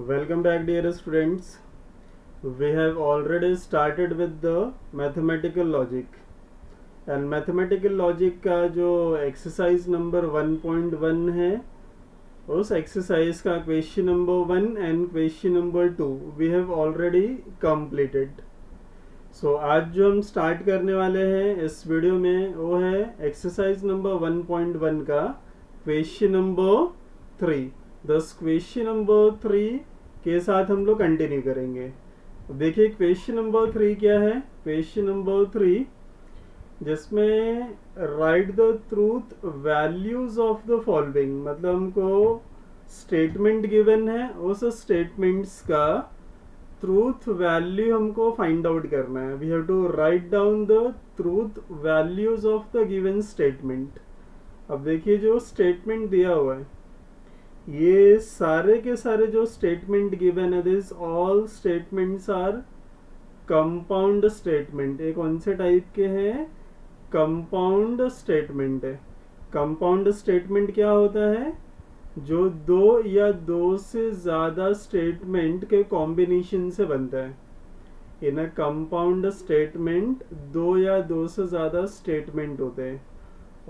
Welcome back, dear students. We have already started with the mathematical logic and mathematical logic का जो exercise number 1.1 है, उस exercise का question number 1 and question number 2 we have already completed. So आज जो हम start करने वाले हैं इस वीडियो में वो है exercise number 1.1 का question number 3. दस क्वेश्चन नंबर 3 के साथ हम लोग कंटिन्यू करेंगे. देखिए क्वेश्चन नंबर 3 क्या है. क्वेश्चन नंबर 3 जिसमें write the truth values of the following, मतलब हमको स्टेटमेंट गिवन है, उस स्टेटमेंट्स का ट्रूथ वैल्यू हमको फाइंड आउट करना है. We have to write down the truth values of the given statement. अब देखिए जो स्टेटमेंट दिया हुआ है, ये सारे के सारे जो स्टेटमेंट गिवन है, this all statements are compound statement. ये कौन से टाइप के हैं? कंपाउंड स्टेटमेंट है. कंपाउंड स्टेटमेंट क्या होता है? जो दो या दो से ज़्यादा स्टेटमेंट के कॉम्बिनेशन से बनता है. इन अ कंपाउंड स्टेटमेंट दो या दो से ज़्यादा स्टेटमेंट होते हैं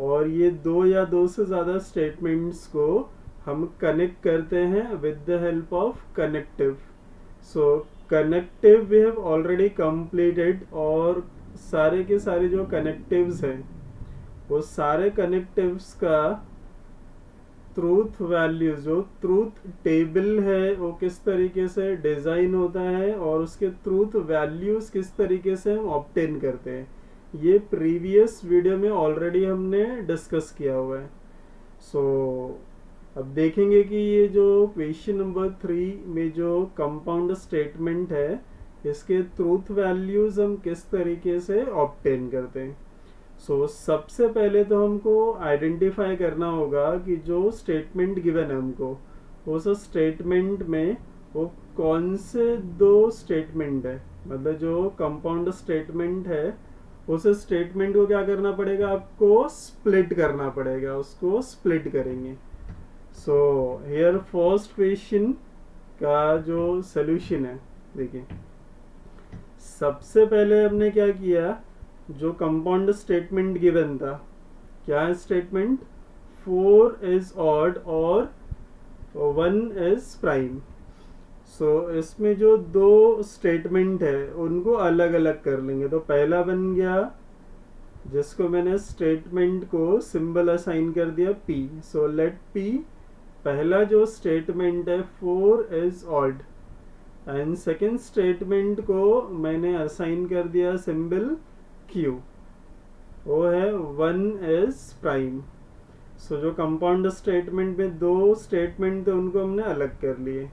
और ये दो या दो से ज़्यादा स्टेटमेंट्स को हम कनेक्ट करते हैं with the help of connective. So connective we have already completed और सारे के सारे जो कनेक्टिव्स हैं वो सारे कनेक्टिव्स का ट्रूथ वैल्यू, जो ट्रूथ टेबल है, वो किस तरीके से डिज़ाइन होता है और उसके ट्रूथ वैल्यूज किस तरीके से हम ऑब्टेन करते हैं, ये प्रीवियस वीडियो में ऑलरेडी हमने डिस्कस किया हुआ है. सो अब देखेंगे कि ये जो क्वेश्चन नंबर 3 में जो कंपाउंड स्टेटमेंट है, इसके ट्रूथ वैल्यूज हम किस तरीके से ऑब्टेन करते हैं. सो सबसे पहले तो हमको आइडेंटिफाई करना होगा कि जो स्टेटमेंट गिवन है हमको, उस स्टेटमेंट में वो कौन से दो स्टेटमेंट है. मतलब जो कंपाउंड स्टेटमेंट है उस स्टेटमेंट को क्या करना पड़ेगा, आपको स्प्लिट करना पड़ेगा. उसको स्प्लिट करेंगे. सो हियर फर्स्ट क्वेश्चन का जो सोल्यूशन है, देखिए सबसे पहले हमने क्या किया, जो कंपाउंड स्टेटमेंट गिवन था, क्या है स्टेटमेंट? 4 इज ऑड और 1 इज प्राइम. सो इसमें जो दो स्टेटमेंट है उनको अलग अलग कर लेंगे. तो पहला बन गया जिसको मैंने स्टेटमेंट को सिंबल असाइन कर दिया P. सो लेट P पहला जो स्टेटमेंट है 4 is odd and second statement को मैंने असाइन कर दिया सिंबल Q, वो है 1 इज प्राइम. सो जो कंपाउंड स्टेटमेंट में दो स्टेटमेंट थे उनको हमने अलग कर लिए.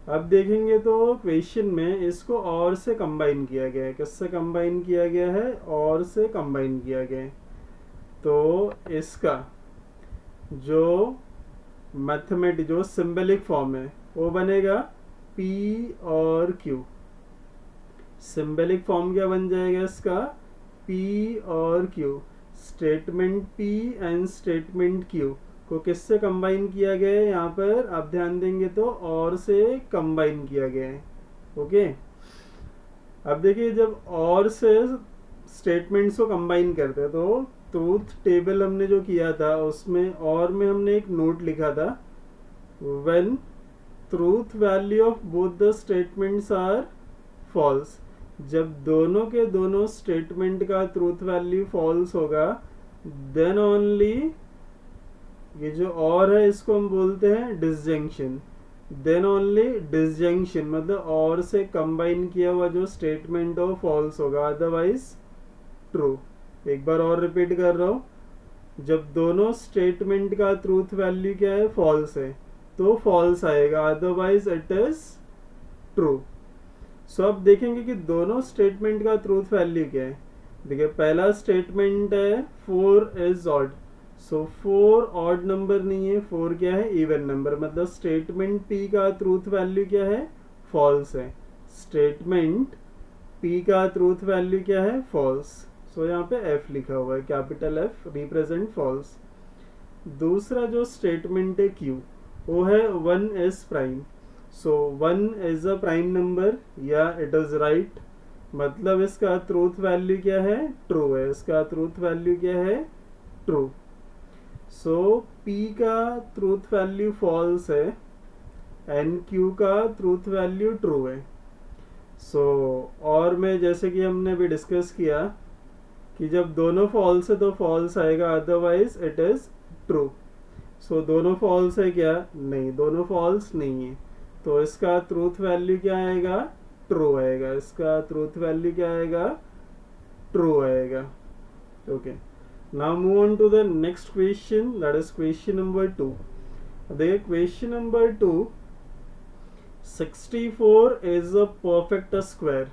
अब देखेंगे तो क्वेश्चन में इसको और से कंबाइन किया गया है. किससे कंबाइन किया गया है? और से कंबाइन किया गया है. तो इसका जो मैथमेटिक जो सिंबलिक फॉर्म है वो बनेगा P और Q. सिंबलिक फॉर्म क्या बन जाएगा इसका? P और Q. Statement P and statement Q को किससे कंबाइन किया गया है? यहाँ पर आप ध्यान देंगे तो और से कंबाइन किया गया है. ओके. अब देखिए जब और से स्टेटमेंट्स को कंबाइन करते हैं तो ट्रूथ टेबल हमने जो किया था उसमें और में हमने एक नोट लिखा था, when truth value of both the statements are false. जब दोनों के दोनों स्टेटमेंट का ट्रूथ वैल्यू फॉल्स होगा देन ओनली, ये जो और है इसको हम बोलते हैं डिसजंक्शन. देन ओनली डिसजंक्शन मतलब और से कंबाइन किया हुआ जो स्टेटमेंट हो फॉल्स होगा, अदरवाइज ट्रू. एक बार और रिपीट कर रहा हूँ, जब दोनों स्टेटमेंट का ट्रूथ वैल्यू क्या है? फॉल्स है, तो फॉल्स आएगा, अदरवाइज इट इज ट्रू. सो अब देखेंगे कि दोनों स्टेटमेंट का ट्रूथ वैल्यू क्या है. देखिए पहला स्टेटमेंट है 4 is odd. So 4 odd number नहीं है, 4 क्या है? Even number. मतलब स्टेटमेंट P का ट्रूथ वैल्यू क्या है? फॉल्स है. स्टेटमेंट P का ट्रूथ वैल्यू क्या है? फॉल्स. सो यहाँ पे F लिखा हुआ है, कैपिटल F रिप्रेजेंट फॉल्स. दूसरा जो स्टेटमेंट है Q वो है 1 is prime. So 1 is a prime number, या इट इज राइट, मतलब इसका ट्रूथ वैल्यू क्या है, ट्रू है। इसका ट्रूथ वैल्यू क्या है, ट्रू। सो P का ट्रूथ वैल्यू फॉल्स है एंड Q का ट्रूथ वैल्यू ट्रू है। सो और में जैसे कि हमने भी डिस्कस किया कि जब दोनों फॉल्स है तो फॉल्स आएगा, अदरवाइज इट इज ट्रू। सो दोनों फॉल्स है क्या, नहीं, दोनों फॉल्स नहीं है, तो इसका ट्रूथ वैल्यू क्या आएगा, ट्रू आएगा। इसका ट्रूथ वैल्यू क्या आएगा, ट्रू आएगा। Okay, now move on to the next question, that is question number 2। देखिए question number 2, 64 is a perfect square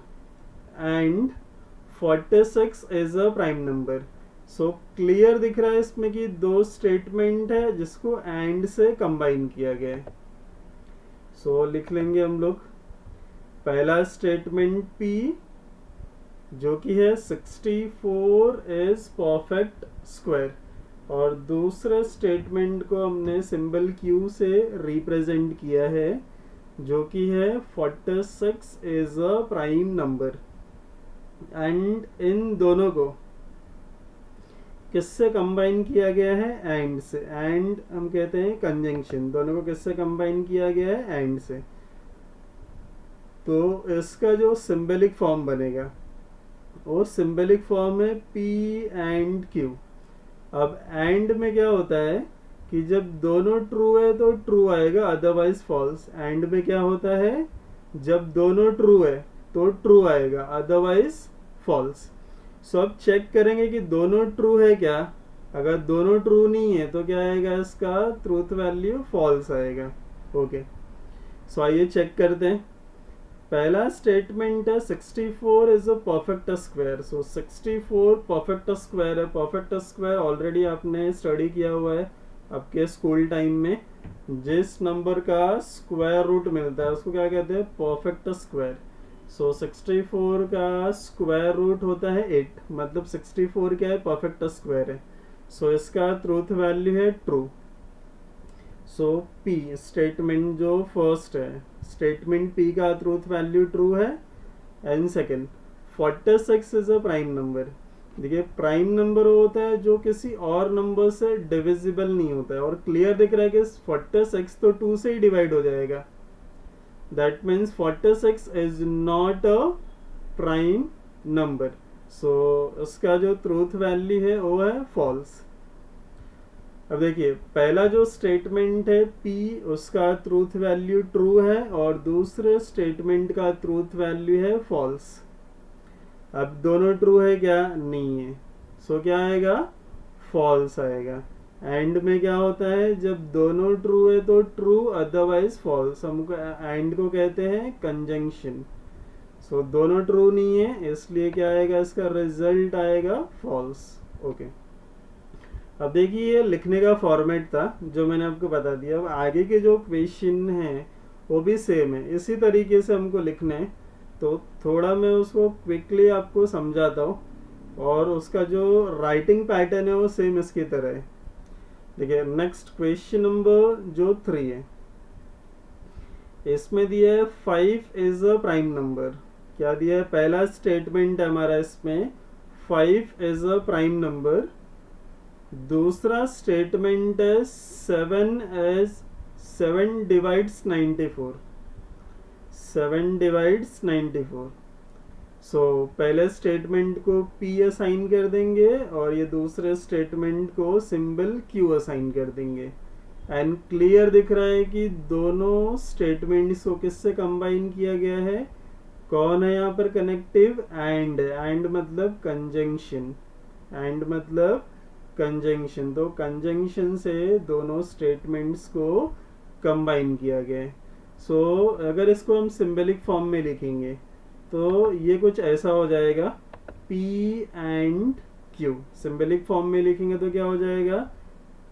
and 46 is a prime number। So clear दिख रहा है इसमें कि दो स्टेटमेंट है जिसको एंड से कंबाइन किया गया है। सो लिख लेंगे हम लोग, पहला स्टेटमेंट P जो कि है 64 इज परफेक्ट स्क्वायर, और दूसरे स्टेटमेंट को हमने सिंबल Q से रिप्रेजेंट किया है जो कि है 46 is a prime number. And in दोनों को किससे कंबाइन किया गया है, एंड से। एंड हम कहते हैं कंजंक्शन, दोनों को किससे कंबाइन किया गया है, एंड से। तो इसका जो सिंबलिक फॉर्म बनेगा वो सिंबलिक फॉर्म है P एंड Q। अब एंड में क्या होता है कि जब दोनों ट्रू है तो ट्रू आएगा, अदरवाइज फॉल्स। एंड में क्या होता है, जब दोनों ट्रू है तो ट्रू आएगा, अदरवाइज फॉल्स। सो अब चेक करेंगे कि दोनों ट्रू है क्या। अगर दोनों ट्रू नहीं है तो क्या आएगा, इसका ट्रूथ वैल्यू फॉल्स आएगा। ओके, सो आइए चेक करते हैं। पहला स्टेटमेंट है 64 is a perfect square. So 64 perfect square है। परफेक्ट स्क्वायर ऑलरेडी आपने स्टडी किया हुआ है आपके स्कूल टाइम में। जिस नंबर का स्क्वायर रूट मिलता है उसको क्या कहते हैं, परफेक्ट स्क्वायर। सो 64 का स्क्वायर रूट होता है 8, मतलब 64 क्या है, परफेक्ट स्क्वायर है। सो इसका ट्रूथ वैल्यू है ट्रू। सो P स्टेटमेंट जो फर्स्ट है, स्टेटमेंट P का ट्रूथ वैल्यू ट्रू है। And second 46 is a prime number. देखिए प्राइम नंबर होता है जो किसी और नंबर से डिविजिबल नहीं होता है, और क्लियर दिख रहा है कि 46 तो 2 से ही डिवाइड हो जाएगा। That means 46 is not a prime number. So उसका जो ट्रूथ वैल्यू है वो है फॉल्स। अब देखिए पहला जो स्टेटमेंट है P, उसका ट्रूथ वैल्यू ट्रू है और दूसरे स्टेटमेंट का ट्रूथ वैल्यू है फॉल्स। अब दोनों ट्रू है क्या, नहीं है, सो क्या आएगा, फॉल्स आएगा। एंड में क्या होता है, जब दोनों ट्रू है तो ट्रू, अदरवाइज फॉल्स। हमको एंड को कहते हैं कंजंक्शन। सो दोनों ट्रू नहीं है इसलिए क्या आएगा, इसका रिजल्ट आएगा फॉल्स। ओके, अब देखिए ये लिखने का फॉर्मेट था जो मैंने आपको बता दिया। अब आगे के जो क्वेश्चन हैं वो भी सेम है, इसी तरीके से हमको लिखने हैं। तो थोड़ा मैं उसको क्विकली आपको समझाता हूँ, और उसका जो राइटिंग पैटर्न है वो सेम इसकी तरह है। देखिए नेक्स्ट क्वेश्चन नंबर जो 3 है, इसमें दिया है 5 इज अ प्राइम नंबर। क्या दिया है, पहला स्टेटमेंट है हमारा इसमें 5 इज अ प्राइम नंबर। दूसरा स्टेटमेंट है 7 डिवाइड्स 94। 7 डिवाइड्स 94। सो पहले स्टेटमेंट को P असाइन कर देंगे और ये दूसरे स्टेटमेंट को सिंबल Q असाइन कर देंगे। एंड क्लियर दिख रहा है कि दोनों स्टेटमेंट्स को किससे कंबाइन किया गया है, कौन है यहाँ पर कनेक्टिव, एंड मतलब कंजंक्शन। एंड मतलब कंजंक्शन, तो कंजंक्शन से दोनों स्टेटमेंट्स को कंबाइन किया गया है। सो अगर इसको हम सिंबलिक फॉर्म में लिखेंगे तो ये कुछ ऐसा हो जाएगा, P and Q। Symbolic form में लिखेंगे तो क्या हो जाएगा,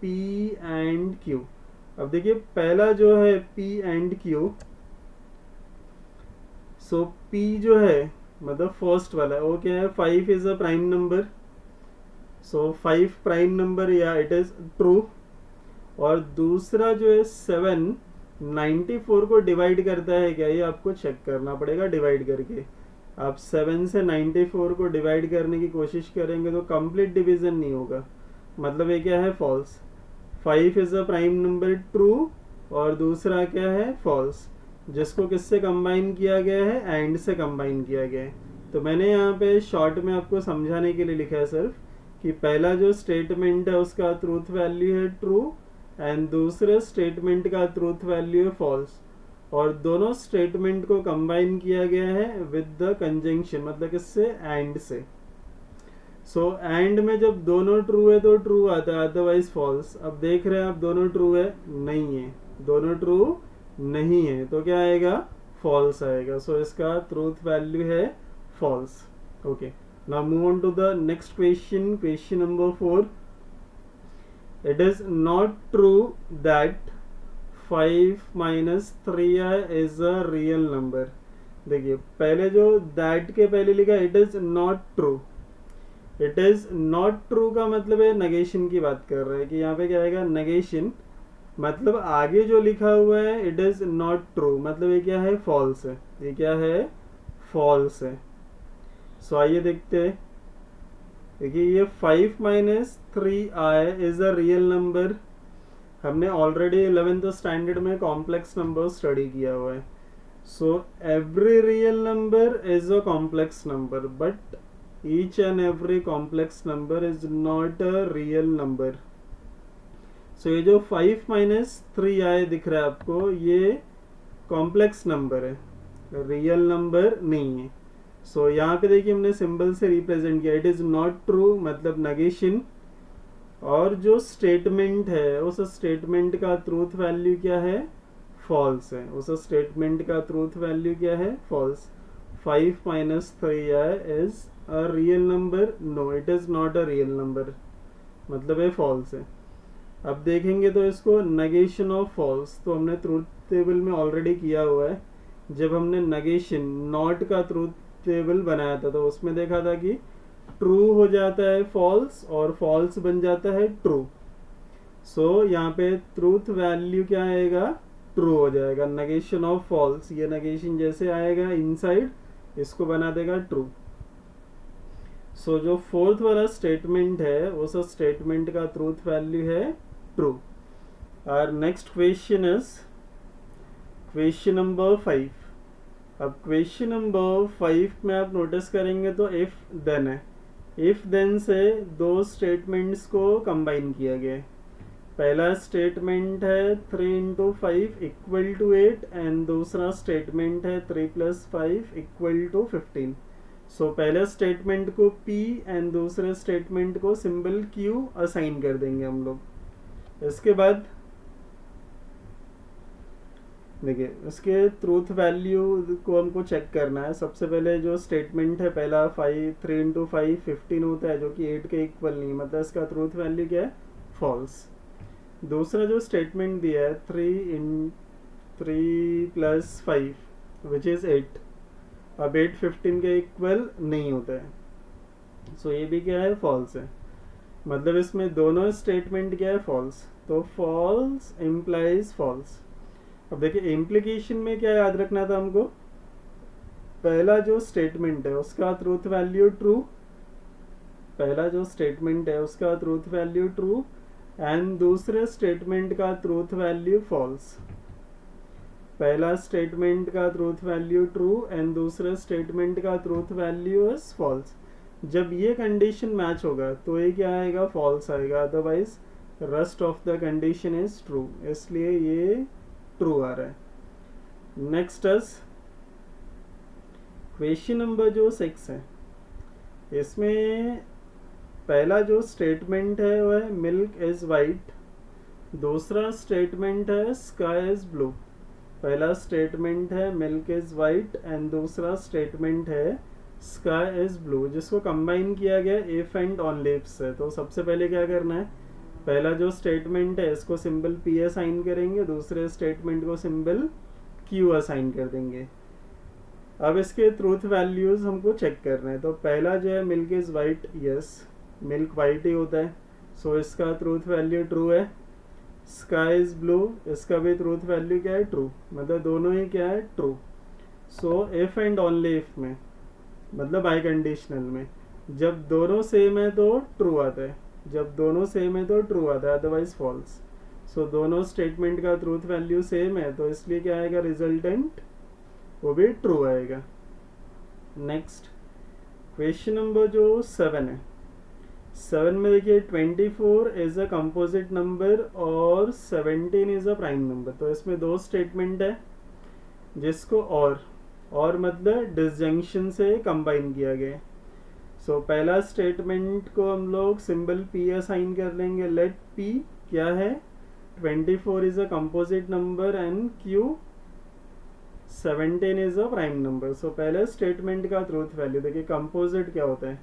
P एंड Q। अब देखिए पहला जो है P and Q, so P जो है मतलब फर्स्ट वाला वो क्या है, 5 is a prime number. So 5 prime number, या इट इज ट्रू। और दूसरा जो है 7, 94 को डिवाइड करता है क्या, ये आपको चेक करना पड़ेगा डिवाइड करके। आप 7 से 94 को डिवाइड करने की कोशिश करेंगे तो कंप्लीट डिवीजन नहीं होगा, मतलब ये क्या है, false. 5 is a prime number, true, और दूसरा क्या है, फॉल्स, जिसको किससे कंबाइन किया गया है, एंड से कंबाइन किया गया है। तो मैंने यहाँ पे शॉर्ट में आपको समझाने के लिए लिखा है सिर्फ कि पहला जो स्टेटमेंट है उसका ट्रूथ वैल्यू है ट्रू, एंड दूसरे स्टेटमेंट का ट्रूथ वैल्यू है फॉल्स, और दोनों स्टेटमेंट को कंबाइन किया गया है विद द कंजंक्शन, मतलब किससे, एंड से। सो एंड में जब दोनों ट्रू है तो ट्रू आता है, अदरवाइज फॉल्स। अब देख रहे हैं आप दोनों ट्रू है, नहीं है, दोनों ट्रू नहीं है, तो क्या आएगा, फॉल्स आएगा। सो इसका ट्रूथ वैल्यू है false. Okay, now move on to the next question, question number 4। It is not true that 5 minus 3i is a real number. देखिए पहले जो दैट के पहले लिखा it is not true, it is not true का मतलब है negation की बात कर रहा है कि यहाँ पे क्या आएगा, नेगेशन, मतलब आगे जो लिखा हुआ है इट इज नॉट ट्रू, मतलब ये क्या है, फॉल्स है, ये क्या है, फॉल्स है। सो आइए देखते हैं। देखिए ये 5 minus 3i is a real number, हमने ऑलरेडी 11th स्टैंडर्ड में कॉम्प्लेक्स नंबर स्टडी किया हुआ है। So every real number is a complex number, but each and every complex number is not a real number. So ये जो 5 minus 3i दिख रहा है आपको, ये कॉम्प्लेक्स नंबर है, रियल नंबर नहीं है। सो यहाँ पे देखिए हमने सिंबल से रिप्रेजेंट किया, इट इज नॉट ट्रू मतलब नेगेशन, और जो स्टेटमेंट है उस स्टेटमेंट का ट्रूथ वैल्यू क्या है, फॉल्स है, उस स्टेटमेंट का ट्रूथ वैल्यू क्या है, false. 5 minus 3i is a real number, no it is not a real number, मतलब ये फॉल्स है। अब देखेंगे तो इसको नेगेशन ऑफ फॉल्स तो हमने ट्रूथ टेबल में ऑलरेडी किया हुआ है। जब हमने नेगेशन नॉट का ट्रूथ टेबल बनाया था तो उसमें देखा था कि ट्रू हो जाता है फॉल्स और फॉल्स बन जाता है ट्रू। सो यहाँ पे ट्रूथ वैल्यू क्या आएगा, ट्रू हो जाएगा। नेगेशन ऑफ फॉल्स, ये नेगेशन जैसे आएगा इनसाइड, इसको बना देगा ट्रू। सो जो फोर्थ वाला स्टेटमेंट है उस स्टेटमेंट का ट्रूथ वैल्यू है ट्रू। और next question is question number 5। अब क्वेश्चन नंबर 5 में आप नोटिस करेंगे तो इफ देन है, इफ देन से दो स्टेटमेंट्स को कंबाइन किया गया है। पहला स्टेटमेंट है 3 इंटू 5 इक्वल टू 8, एंड दूसरा स्टेटमेंट है 3 प्लस 5 इक्वल टू 15। सो पहले स्टेटमेंट को P एंड दूसरे स्टेटमेंट को सिंबल Q असाइन कर देंगे हम लोग। इसके बाद देखिए इसके ट्रूथ वैल्यू को हमको चेक करना है। सबसे पहले जो स्टेटमेंट है पहला 3 इंटू 5 15 होता है, जो कि 8 के इक्वल नहीं, मतलब इसका ट्रूथ वैल्यू क्या है, फॉल्स। दूसरा जो स्टेटमेंट दिया है 3 प्लस 5 विच इज 8, अब 8 15 के इक्वल नहीं होता है। सो ये भी क्या है, फॉल्स है, मतलब इसमें दोनों स्टेटमेंट क्या है, फॉल्स। तो फॉल्स इम्प्लाइज फॉल्स। अब देखिए इम्प्लीकेशन में क्या याद रखना था हमको, पहला जो स्टेटमेंट है उसका ट्रूथ वैल्यू ट्रू, पहला जो स्टेटमेंट है उसका ट्रूथ वैल्यू ट्रू, एंड दूसरे स्टेटमेंट का ट्रूथ वैल्यू फॉल्स। पहला स्टेटमेंट का ट्रूथ वैल्यू ट्रू एंड दूसरे स्टेटमेंट का ट्रूथ वैल्यू इज फॉल्स। जब ये कंडीशन मैच होगा तो ये क्या आएगा, फॉल्स आएगा, otherwise rest of the condition is true, इसलिए ये ट्रू आ रहा है। नेक्स्ट इज क्वेश्चन नंबर जो 6 है, इसमें पहला जो स्टेटमेंट है वह है मिल्क इज वाइट, दूसरा स्टेटमेंट है स्काई इज ब्लू। पहला स्टेटमेंट है मिल्क इज वाइट एंड दूसरा स्टेटमेंट है स्काई इज ब्लू, जिसको कंबाइन किया गया इफ एंड ऑन लिव्स से। तो सबसे पहले क्या करना है, पहला जो स्टेटमेंट है इसको सिंबल P असाइन करेंगे, दूसरे स्टेटमेंट को सिंबल Q असाइन कर देंगे। अब इसके ट्रूथ वैल्यूज हमको चेक करना है। तो पहला जो है milk is white, yes milk white ही होता है, सो इसका ट्रूथ वैल्यू ट्रू है। स्काई इज ब्लू, इसका भी ट्रूथ वैल्यू क्या है, ट्रू, मतलब दोनों ही क्या है, true. So if and only if में, मतलब बाई कंडीशनल में, जब दोनों सेम है तो ट्रू आता है, जब दोनों सेम है तो ट्रू आता है, अदरवाइज फॉल्स। सो दोनों स्टेटमेंट का ट्रूथ वैल्यू सेम है तो इसलिए क्या आएगा, रिजल्टेंट वो भी ट्रू आएगा। नेक्स्ट क्वेश्चन नंबर जो 7 है, 7 में देखिए 24 इज अ कंपोजिट नंबर और 17 इज अ प्राइम नंबर। तो इसमें दो स्टेटमेंट है जिसको और मतलब डिसजंक्शन से कंबाइन किया गया। सो पहला स्टेटमेंट को हम लोग सिंबल पी असाइन कर लेंगे। लेट पी क्या है, 24 is a composite number and Q 17 is a prime number. So पहले स्टेटमेंट का ट्रूथ वैल्यू देखिए, कंपोजिट क्या होता है,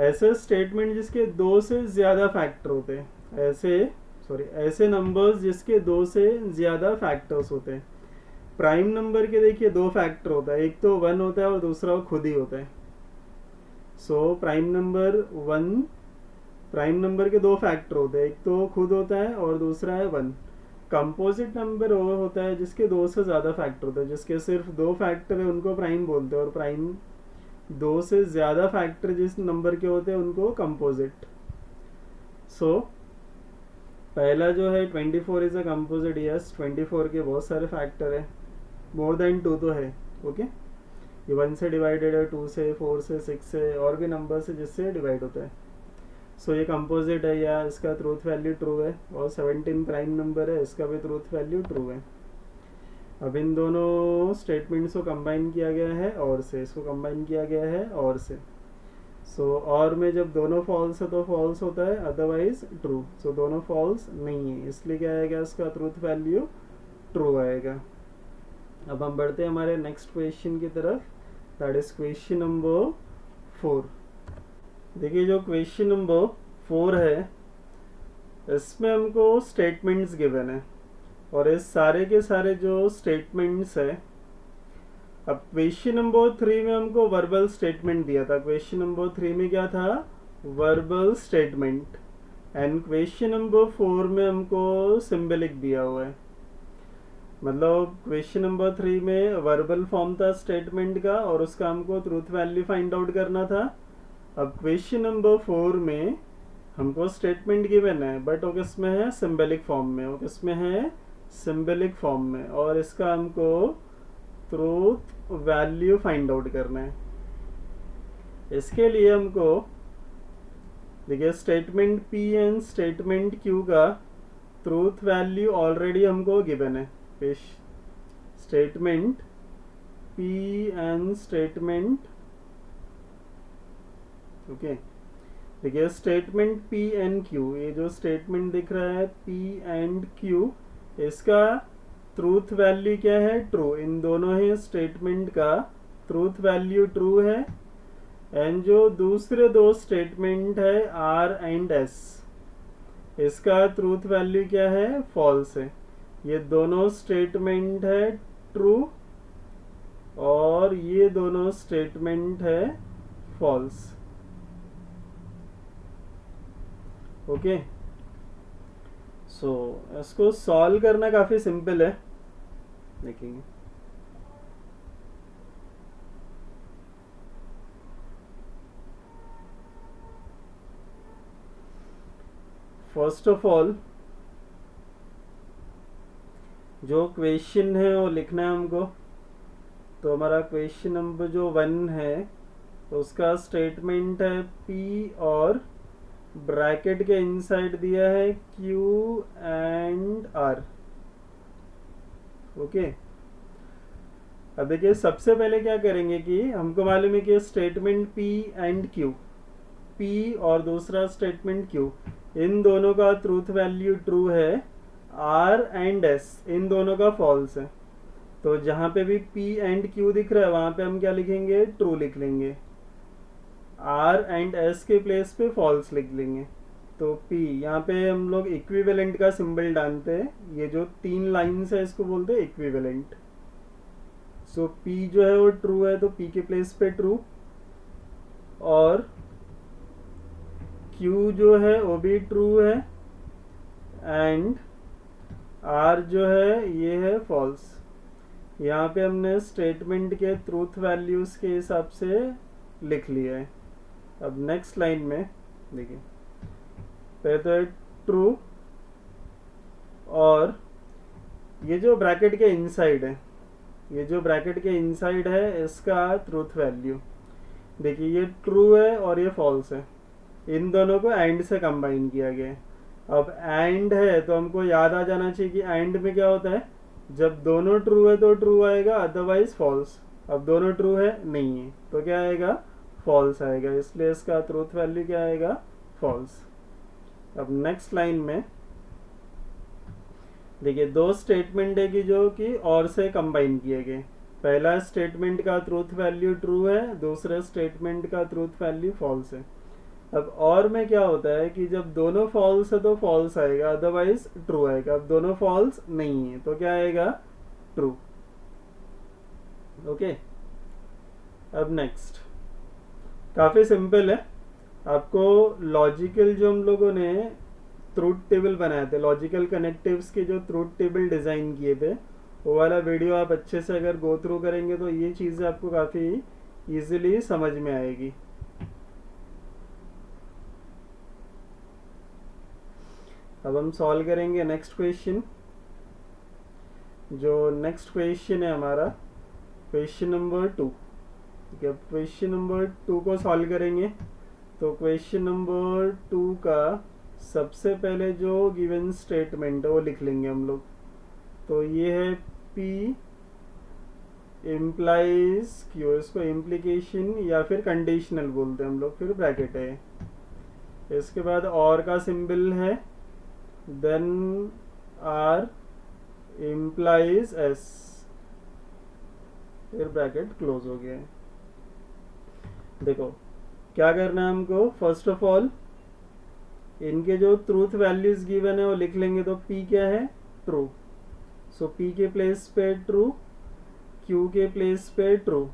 ऐसे स्टेटमेंट जिसके दो से ज्यादा फैक्टर होते हैं, ऐसे नंबर्स जिसके दो से ज्यादा फैक्टर्स होते हैं। प्राइम नंबर के देखिए दो फैक्टर होता है, एक तो 1 होता है और दूसरा खुद ही होता है। सो प्राइम नंबर के दो फैक्टर होते हैं, एक तो खुद होता है और दूसरा है 1। कंपोजिट नंबर वो होता है जिसके दो से ज्यादा फैक्टर होते हैं, जिसके सिर्फ दो फैक्टर है उनको प्राइम बोलते हैं, और प्राइम दो से ज्यादा फैक्टर जिस नंबर के होते हैं उनको कंपोजिट। सो पहला जो है 24 इज अ कंपोजिट, यस 24 के बहुत सारे फैक्टर है, मोर देन 2 तो है, ओके। ये 1 से डिवाइडेड है, 2 से, 4 से, 6 से, और भी नंबर से जिससे डिवाइड होता है। सो ये कंपोजिट है या इसका ट्रूथ वैल्यू ट्रू है, और 17 प्राइम नंबर है, इसका भी ट्रूथ वैल्यू ट्रू है। अब इन दोनों स्टेटमेंट्स को कंबाइन किया गया है और से, इसको कंबाइन किया गया है और से। सो और में जब दोनों फॉल्स है तो फॉल्स होता है, अदरवाइज ट्रू। सो दोनों फॉल्स नहीं है, इसलिए क्या आएगा, इसका ट्रूथ वैल्यू ट्रू आएगा। अब हम बढ़ते हैं हमारे नेक्स्ट क्वेश्चन की तरफ, दैट इज क्वेश्चन नंबर 4। देखिए जो क्वेश्चन नंबर 4 है, इसमें हमको स्टेटमेंट्स गिवन है, और इस सारे के सारे जो स्टेटमेंट्स है, अब क्वेश्चन नंबर 3 में हमको वर्बल स्टेटमेंट दिया था। क्वेश्चन नंबर 3 में क्या था, verbal statement, and question number 4 में हमको सिंबलिक दिया हुआ है। मतलब क्वेश्चन नंबर 3 में वर्बल फॉर्म था स्टेटमेंट का और उसका हमको ट्रूथ वैल्यू फाइंड आउट करना था। अब क्वेश्चन नंबर 4 में हमको स्टेटमेंट गिवन है, बट वो किस में है, सिंबलिक फॉर्म में, वो किस में है, सिंबलिक फॉर्म में, और इसका हमको ट्रूथ वैल्यू फाइंड आउट करना है। इसके लिए हमको देखिए statement P and statement Q का ट्रूथ वैल्यू ऑलरेडी हमको गिवन है। Statement P and statement, okay, देखिए स्टेटमेंट P एंड Q, ये जो स्टेटमेंट दिख रहा है P एंड Q, इसका ट्रूथ वैल्यू क्या है, ट्रू। इन दोनों ही स्टेटमेंट का ट्रूथ वैल्यू ट्रू है। एंड जो दूसरे दो स्टेटमेंट है R एंड S, इसका ट्रूथ वैल्यू क्या है, फॉल्स है। ये दोनों स्टेटमेंट है ट्रू और ये दोनों स्टेटमेंट है फॉल्स, ओके। सो इसको सॉल्व करना काफी सिंपल है, देखेंगे। फर्स्ट ऑफ ऑल जो क्वेश्चन है वो लिखना है हमको। तो हमारा क्वेश्चन नंबर जो 1 है तो उसका स्टेटमेंट है P और ब्रैकेट के इनसाइड दिया है Q एंड R, ओके। अब देखिए सबसे पहले क्या करेंगे कि हमको मालूम है कि statement P and Q, P और दूसरा स्टेटमेंट Q, इन दोनों का ट्रूथ वैल्यू ट्रू है। R एंड S इन दोनों का फॉल्स है। तो जहां पे भी P एंड Q दिख रहा है वहां पे हम क्या लिखेंगे, ट्रू लिख लेंगे। R एंड S के प्लेस पे फॉल्स लिख लेंगे। तो P यहाँ पे हम लोग इक्विवेलेंट का सिंबल डालते हैं, ये जो 3 लाइन्स है इसको बोलते हैं इक्विवेलेंट। सो P जो है वो ट्रू है तो P के प्लेस पे ट्रू, और Q जो है वो भी ट्रू है एंड आर जो है ये है फॉल्स। यहाँ पे हमने स्टेटमेंट के ट्रूथ वैल्यूज के हिसाब से लिख लिया है। अब नेक्स्ट लाइन में देखिए, पहले तो है ट्रू, और ये जो ब्रैकेट के इनसाइड है, ये जो ब्रैकेट के इनसाइड है इसका ट्रूथ वैल्यू देखिए, ये ट्रू है और ये फॉल्स है। इन दोनों को एंड से कंबाइन किया गया है। अब एंड है तो हमको याद आ जाना चाहिए कि एंड में क्या होता है, जब दोनों ट्रू है तो ट्रू आएगा, अदरवाइज फॉल्स। अब दोनों ट्रू है नहीं है तो क्या आएगा, फॉल्स आएगा, इसलिए इसका ट्रूथ वैल्यू क्या आएगा, फॉल्स। अब नेक्स्ट लाइन में देखिए, दो स्टेटमेंट है कि जो कि और से कंबाइन किए गए। पहला स्टेटमेंट का ट्रूथ वैल्यू ट्रू है, दूसरे स्टेटमेंट का ट्रूथ वैल्यू फॉल्स है। अब और में क्या होता है कि जब दोनों फॉल्स है तो फॉल्स आएगा, अदरवाइज ट्रू आएगा। अब दोनों फॉल्स नहीं है तो क्या आएगा, ट्रू। ओके, अब नेक्स्ट काफी सिंपल है। आपको लॉजिकल जो हम लोगों ने ट्रूथ टेबल बनाए थे, लॉजिकल कनेक्टिव्स के जो ट्रूथ टेबल डिजाइन किए थे, वो वाला वीडियो आप अच्छे से अगर गो थ्रू करेंगे तो ये चीजें आपको काफी इजीली समझ में आएगी। अब हम सॉल्व करेंगे नेक्स्ट क्वेश्चन। जो नेक्स्ट क्वेश्चन है हमारा क्वेश्चन नंबर 2। ठीक है, क्वेश्चन नंबर 2 को सॉल्व करेंगे। तो क्वेश्चन नंबर 2 का सबसे पहले जो गिवन स्टेटमेंट है वो लिख लेंगे हम लोग। तो ये है P इम्प्लाइज Q, इसको इम्प्लीकेशन या फिर कंडीशनल बोलते हैं हम लोग, फिर ब्रैकेट है। इसके बाद और का सिंबल है, देन R इम्प्लाइज S, फिर ब्रैकेट क्लोज हो गया है। देखो क्या करना है हमको, फर्स्ट ऑफ ऑल इनके जो ट्रूथ वैल्यूज गिवन है वो लिख लेंगे। तो P क्या है, ट्रू, सो P के प्लेस पे ट्रू, Q के प्लेस पे ट्रू,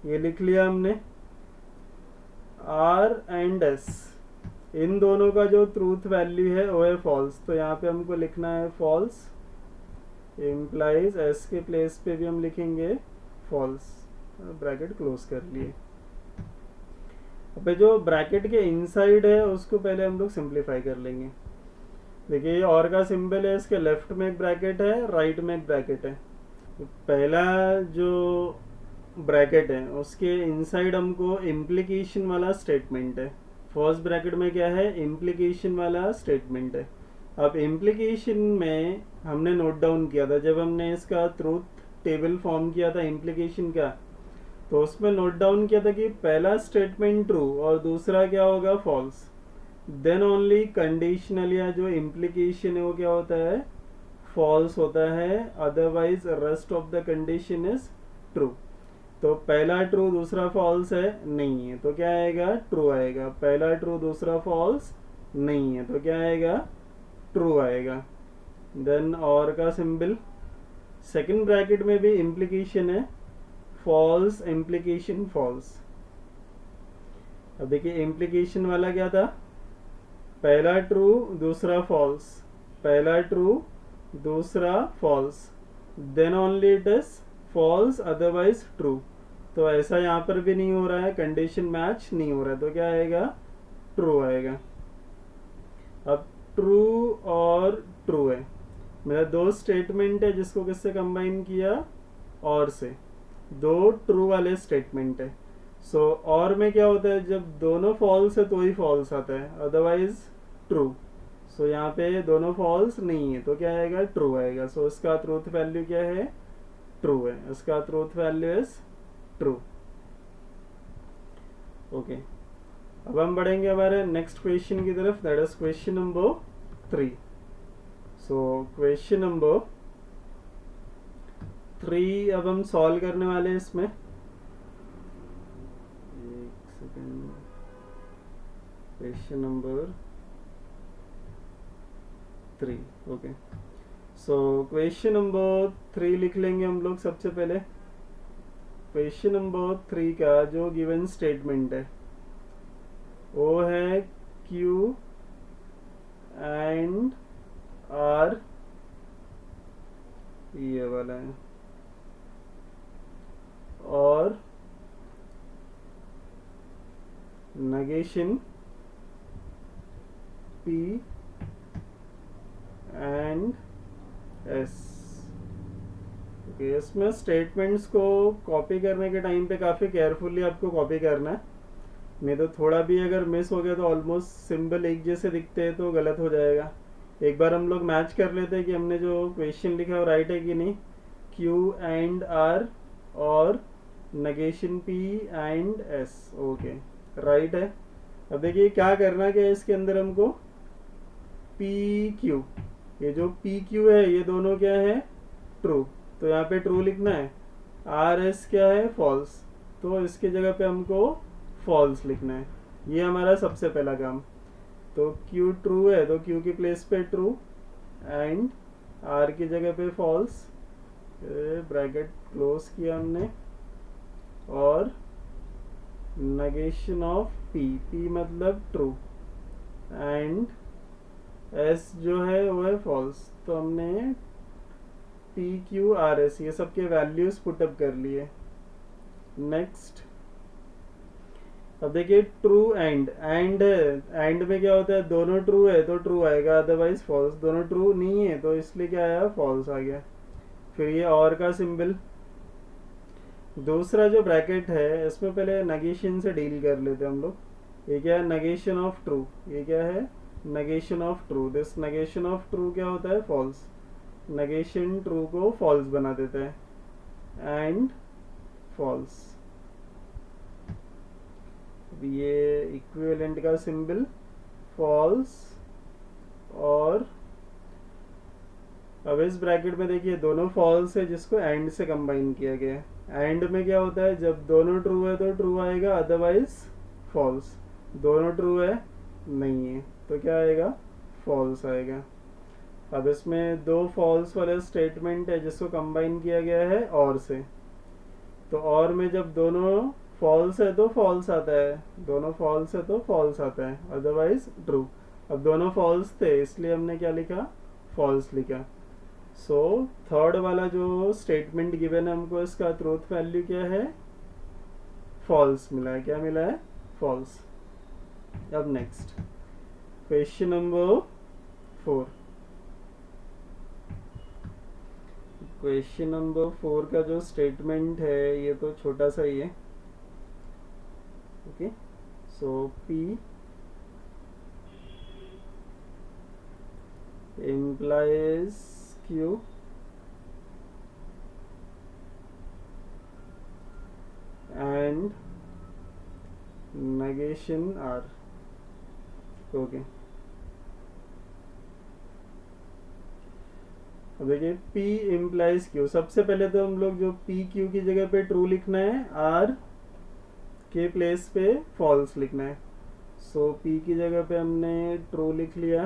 ये लिख लिया हमने। R एंड S, इन दोनों का जो ट्रूथ वैल्यू है वो है फॉल्स, तो यहाँ पे हमको लिखना है फॉल्स इम्प्लाइज S के प्लेस पे भी हम लिखेंगे फॉल्स, ब्रैकेट क्लोज कर लिए। अब जो ब्रैकेट के इनसाइड है उसको पहले हम लोग सिंप्लीफाई कर लेंगे। देखिए ये और का सिंबल है, इसके लेफ्ट में एक ब्रैकेट है, राइट में एक ब्रैकेट है। पहला जो ब्रैकेट है उसके इनसाइड हमको इम्प्लीकेशन वाला स्टेटमेंट है। फर्स्ट ब्रैकेट में क्या है, इम्प्लीकेशन वाला स्टेटमेंट है। अब इम्प्लीकेशन में हमने नोट डाउन किया था जब हमने इसका ट्रूथ टेबल फॉर्म किया था इम्प्लीकेशन का, तो उसमें नोट डाउन किया था कि पहला स्टेटमेंट ट्रू और दूसरा क्या होगा, फॉल्स। देन ओनली कंडीशनल या जो इम्प्लीकेशन है वो क्या होता है, फॉल्स होता है, otherwise rest of the condition is true. तो पहला ट्रू दूसरा फॉल्स है नहीं है तो क्या आएगा, ट्रू आएगा। पहला ट्रू दूसरा फॉल्स नहीं है तो क्या आएगा, ट्रू आएगा। देन और का सिंबल, सेकंड ब्रैकेट में भी इम्प्लीकेशन है, फॉल्स इम्प्लीकेशन फॉल्स। अब देखिए इम्प्लीकेशन वाला क्या था, पहला ट्रू दूसरा फॉल्स, पहला ट्रू दूसरा false, then only it is false otherwise true. तो ऐसा यहाँ पर भी नहीं हो रहा है, कंडीशन मैच नहीं हो रहा है तो क्या आएगा, ट्रू आएगा। अब ट्रू और ट्रू है, मेरा दो स्टेटमेंट है जिसको किससे कंबाइन किया, और से, दो ट्रू वाले स्टेटमेंट है। सो और में क्या होता है, जब दोनों फॉल्स है तो ही फॉल्स आता है, अदरवाइज ट्रू। सो यहाँ पे दोनों फॉल्स नहीं है तो क्या आएगा, ट्रू आएगा। सो इसका ट्रूथ वैल्यू क्या है, ट्रू है, इसका truth value is true. Okay, अब हम बढ़ेंगे हमारे नेक्स्ट क्वेश्चन की तरफ, that is question number 3। So question number 3 अब हम सॉल्व करने वाले हैं। इसमें एक second, question number 3। Okay, so question number 3 लिख लेंगे हम लोग सबसे पहले। क्वेश्चन नंबर 3 का जो गिवन स्टेटमेंट है वो है Q एंड आर ये वाला है, और negation P and S। Okay, इसमें स्टेटमेंट्स को कॉपी करने के टाइम पे काफ़ी केयरफुली आपको कॉपी करना है, नहीं तो थोड़ा भी अगर मिस हो गया तो ऑलमोस्ट सिंबल एक जैसे दिखते हैं तो गलत हो जाएगा। एक बार हम लोग मैच कर लेते हैं कि हमने जो क्वेश्चन लिखा है वो राइट है कि नहीं। Q एंड R और negation P and S, okay right है। अब देखिए क्या करना क्या है इसके अंदर हमको, PQ, ये जो PQ है ये दोनों क्या है, ट्रू, तो यहाँ पे ट्रू लिखना है। RS क्या है, फॉल्स, तो इसके जगह पे हमको फॉल्स लिखना है। ये हमारा सबसे पहला काम। तो Q ट्रू है तो Q की प्लेस पे ट्रू एंड R की जगह पे फॉल्स, ब्रैकेट क्लोज किया हमने, और नेगेशन ऑफ P मतलब ट्रू एंड S जो है वो है फॉल्स, तो हमने PQRS ये सब के वैल्यूज पुटअप कर लिए। नेक्स्ट, अब देखिए ट्रू एंड एंड में क्या होता है, दोनों ट्रू है तो ट्रू आएगा, अदरवाइज फॉल्स, दोनों ट्रू नहीं है तो इसलिए क्या आया, फॉल्स आ गया। फिर ये और का सिंबल, दूसरा जो ब्रैकेट है इसमें पहले नेगेशन से डील कर लेते हैं हम लोग। ये क्या है, नेगेशन ऑफ ट्रू, ये क्या है, negation of true, this negation of true क्या होता है, फॉल्स, नेगेशन ट्रू को फॉल्स बना देता है एंड फॉल्स। ये इक्विवेलेंट का सिंबल फॉल्स, और अब इस ब्रैकेट में देखिए दोनों फॉल्स है जिसको एंड से कंबाइन किया गया है। एंड में क्या होता है, जब दोनों ट्रू है तो ट्रू आएगा, अदरवाइज फॉल्स, दोनों ट्रू है नहीं है तो क्या आएगा, फॉल्स आएगा। अब इसमें दो फॉल्स वाले स्टेटमेंट है जिसको कंबाइन किया गया है और से, तो और में जब दोनों फॉल्स है तो फॉल्स आता है, दोनों फॉल्स है तो फॉल्स आता है, अदरवाइज ट्रू। अब दोनों फॉल्स थे इसलिए हमने क्या लिखा, फॉल्स लिखा। सो थर्ड वाला जो स्टेटमेंट गिवन है हमको, इसका ट्रूथ वैल्यू क्या है, फॉल्स मिला है, क्या मिला है, फॉल्स। अब next question number 4। Question number 4 का जो स्टेटमेंट है ये तो छोटा सा ही है, okay. So P implies Q and negation R, okay. अब देखिए P implies Q, सबसे पहले तो हम लोग जो P Q की जगह पे ट्रू लिखना है, R के प्लेस पे फॉल्स लिखना है। सो P की जगह पे हमने ट्रू लिख लिया,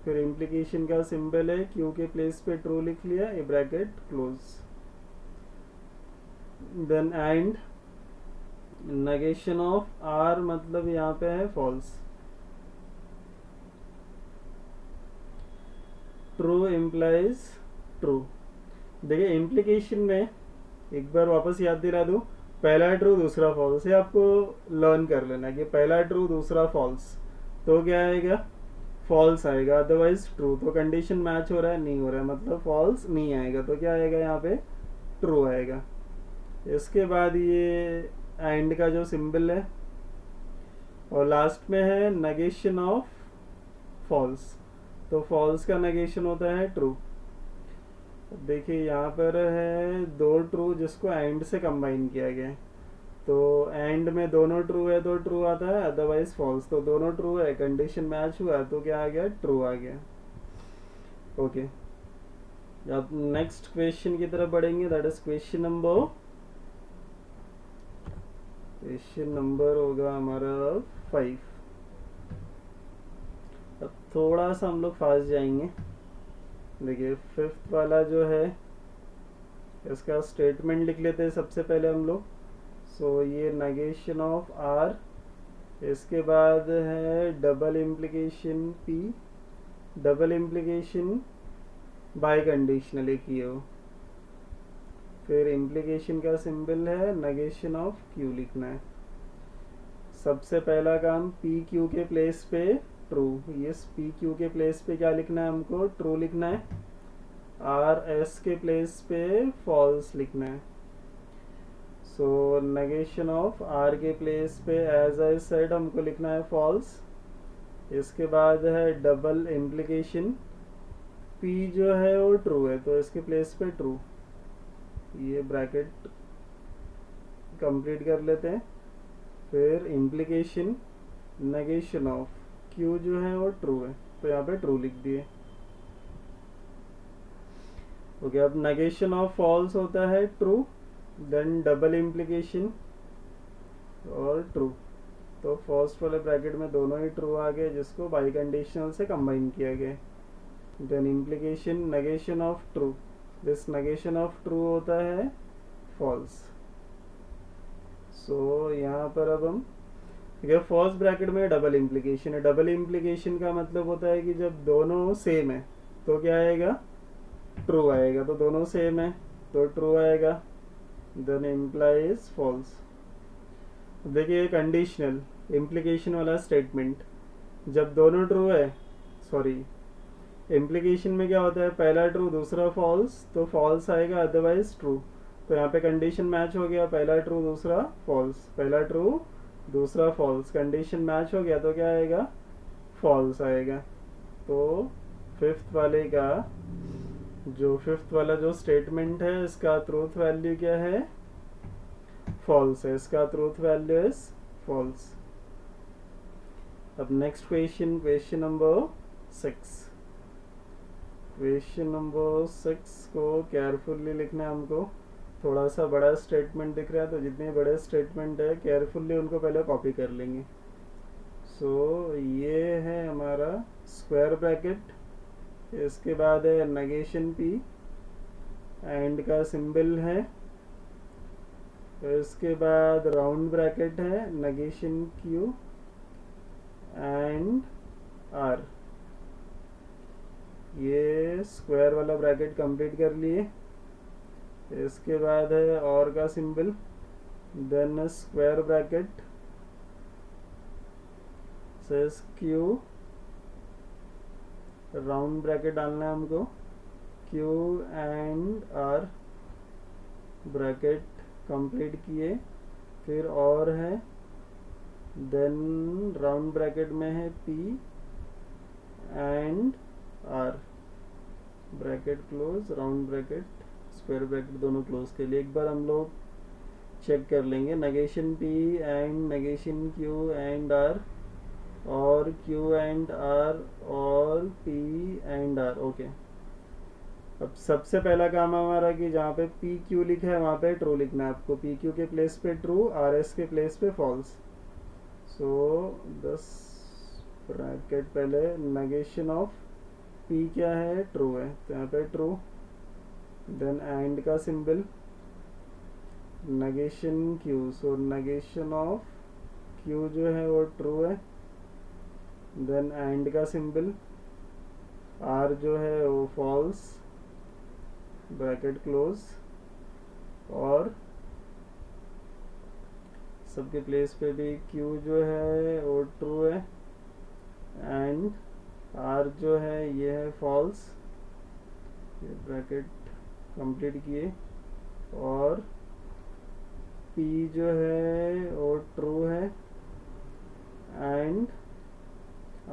फिर इम्प्लीकेशन का सिंबल है, Q के प्लेस पे ट्रू लिख लिया, ये bracket close, then and negation of R मतलब यहाँ पे है फॉल्स, ट्रू इम्प्लाइज ट्रू। देखिए इम्प्लीकेशन में एक बार वापस याद दिला दूं, पहला ट्रू दूसरा फॉल्स, ये आपको लर्न कर लेना कि पहला ट्रू दूसरा फॉल्स, तो क्या आएगा, फॉल्स आएगा, अदरवाइज ट्रू। तो कंडीशन मैच हो रहा है, नहीं हो रहा है, मतलब फॉल्स नहीं आएगा, तो क्या आएगा यहाँ पे, ट्रू आएगा। इसके बाद ये एंड का जो सिंबल है, और लास्ट में है नेगेशन ऑफ फॉल्स, तो फॉल्स का नेगेशन होता है ट्रू। देखिए यहाँ पर है दो ट्रू जिसको एंड से कंबाइन किया गया है, तो एंड में दोनों ट्रू है तो ट्रू आता है, अदरवाइज फॉल्स, तो दोनों ट्रू है, कंडीशन मैच हुआ तो क्या आ गया, ट्रू आ गया, ओके। अब नेक्स्ट क्वेश्चन की तरफ बढ़ेंगे, दैट इज क्वेश्चन नंबर होगा हमारा 5। अब थोड़ा सा हम लोग फास्ट जाएंगे। देखिए 5th वाला जो है इसका स्टेटमेंट लिख लेते हैं सबसे पहले हम लोग। सो ये नेगेशन ऑफ R, इसके बाद है double implication P double implication by conditionally किए हो। फिर इम्प्लीकेशन का सिंबल है नेगेशन ऑफ क्यू लिखना है। सबसे पहला काम पी क्यू के प्लेस पे ट्रू, यस पी क्यू के प्लेस पे क्या लिखना है हमको, ट्रू लिखना है। आर एस के प्लेस पे फॉल्स लिखना है। सो नेगेशन ऑफ आर के प्लेस पे एज आई सेड हमको लिखना है फॉल्स। इसके बाद है डबल इम्प्लीकेशन, पी जो है वो ट्रू है तो इसके प्लेस पे ट्रू, ये ब्रैकेट कंप्लीट कर लेते हैं। फिर इम्प्लीकेशन नेगेशन ऑफ क्यू जो है वो ट्रू है तो यहाँ पे ट्रू लिख दिए। ओके, अब नेगेशन ऑफ फॉल्स होता है ट्रू, देन डबल इम्प्लीकेशन और ट्रू, तो फर्स्ट वाले ब्रैकेट में दोनों ही ट्रू आ गए जिसको बाई कंडीशनल से कंबाइन किया गया। Then implication negation of true, this negation of true होता है फॉल्स। सो यहाँ पर अब हम फर्स्ट ब्रैकेट में डबल इम्प्लीकेशन है। डबल इम्प्लीकेशन का मतलब होता है कि जब दोनों सेम है तो क्या आएगा, ट्रू आएगा, तो दोनों सेम है तो ट्रू आएगा, देन इम्प्लाइज फॉल्स। देखिए कंडीशनल इम्प्लीकेशन वाला स्टेटमेंट, जब दोनों ट्रू है, सॉरी इम्प्लीकेशन में क्या होता है, पहला ट्रू दूसरा फॉल्स तो फॉल्स आएगा, अदरवाइज ट्रू। तो यहाँ पे कंडीशन मैच हो गया, पहला ट्रू दूसरा फॉल्स, पहला ट्रू दूसरा फॉल्स, कंडीशन मैच हो गया तो क्या आएगा, फॉल्स आएगा। तो फिफ्थ वाला जो स्टेटमेंट है इसका ट्रूथ वैल्यू क्या है, फॉल्स है, इसका ट्रूथ वैल्यू इज फॉल्स। अब next question number 6। Question number 6 को केयरफुली लिखना है हमको। थोड़ा सा बड़ा स्टेटमेंट दिख रहा है तो जितने बड़े स्टेटमेंट है केयरफुली उनको पहले कॉपी कर लेंगे। सो ये है हमारा स्क्वायर ब्रैकेट, इसके बाद है नेगेशन पी, एंड का सिंबल है, इसके बाद राउंड ब्रैकेट है, नेगेशन क्यू एंड आर। ये स्क्वायर वाला ब्रैकेट कंप्लीट कर लिए। इसके बाद है और का सिंबल, देन स्क्वायर ब्रैकेट सेस क्यू, राउंड ब्रैकेट डालना है हमको, Q and R, bracket complete किए। फिर और है, देन राउंड ब्रैकेट में है P and R, bracket close, round bracket, square bracket दोनों क्लोज के लिए। एक बार हम लोग चेक कर लेंगे, negation P and negation Q and R, और क्यू एंड आर और पी एंड आर। ओके, अब सबसे पहला काम हमारा कि जहाँ पे पी क्यू लिखा है वहाँ पे ट्रू लिखना है आपको, पी क्यू के प्लेस पे ट्रू, आर एस के प्लेस पे फॉल्स। सो 10 ब्रैकेट पहले नेगेशन ऑफ पी क्या है, ट्रू है तो यहाँ पे ट्रू, देन एंड का symbol negation Q, so negation of Q जो है वो ट्रू है, देन एंड का सिंबल, आर जो है वो फॉल्स, ब्रैकेट क्लोज, और सबके प्लेस पे भी क्यू जो है वो ट्रू है एंड आर जो है ये है फॉल्स, ये ब्रैकेट कंप्लीट किए, और पी जो है वो ट्रू है एंड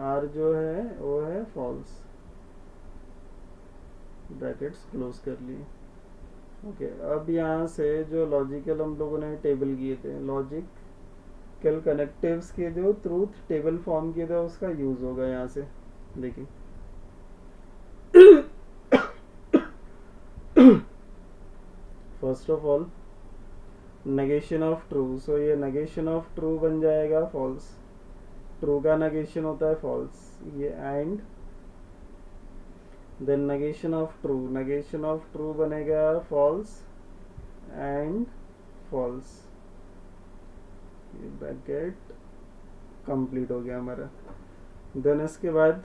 आर जो है वो है फॉल्स, ब्रैकेट्स क्लोज कर लिए। ओके, अब यहाँ से जो लॉजिकल हम लोगों ने टेबल किए थे, लॉजिकल कनेक्टिव्स के जो ट्रूथ टेबल फॉर्म किए थे उसका यूज होगा यहाँ से। देखिए first of all negation of true, so ये नेगेशन ऑफ ट्रू बन जाएगा फॉल्स, ट्रू का नेगेशन होता है फॉल्स, ये and, then negation of true बनेगा फॉल्स एंड फॉल्स, ये ब्रैकेट कंप्लीट हो गया हमारा। देन इसके बाद